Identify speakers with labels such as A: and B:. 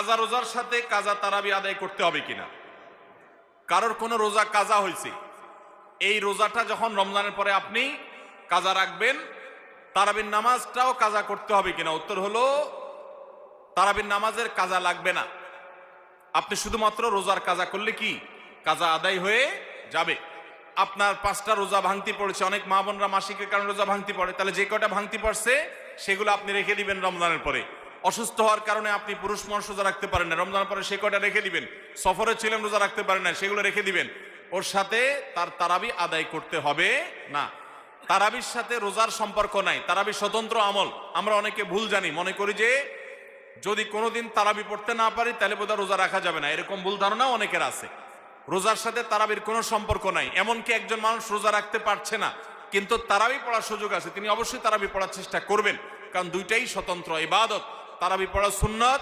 A: কাজা রোজার সাথে কাজা তারাবি আদায় করতে হবে কিনা। কারোর কোনো রোজা কাজা হয়েছে, এই রোজাটা যখন রমজানের পরে আপনি কাজা রাখবেন, তারাবির নামাজটাও কাজা করতে হবে কিনা। উত্তর হলো তারাবির নামাজের কাজা লাগবে না। আপনি শুধুমাত্র রোজার কাজা করলে কি কাজা আদায় হয়ে যাবে। আপনার 5টা রোজা ভাঙতি পড়েছে, অনেক মা বোনরা মাসিকের কারণে রোজা ভাঙতি পড়ে, তাহলে যে কয়টা ভাঙতি পড়ছে সেগুলো আপনি রেখে দিবেন রমজানের পরে। অসুস্থ হওয়ার কারণে আপনি পুরুষ মানুষ রোজা রাখতে পারেন না, রমজানের পরে সে কয়টা রেখে দিবেন। সফরে ছিলেন রোজা রাখতে পারেন না, সেগুলো রেখে দিবেন। ওর সাথে তার তারাবি আদায় করতে হবে না। তারাবির সাথে রোজার সম্পর্ক নাই, তারাবি স্বতন্ত্র আমল। আমরা অনেকে ভুল জানি, মনে করি যে যদি কোনোদিন তারাবি পড়তে না পারি তাহলে বোধহয় রোজা রাখা যাবে না, এরকম ভুল ধারণা অনেকের আছে। রোজার সাথে তারাবির কোনো সম্পর্ক নাই। এমনকি একজন মানুষ রোজা রাখতে পারছে না কিন্তু তারাবি পড়ার সুযোগ আছে, তিনি অবশ্যই তারাবি পড়ার চেষ্টা করবেন, কারণ দুইটাই স্বতন্ত্র ইবাদত। তারাবি পড়া সুন্নাত,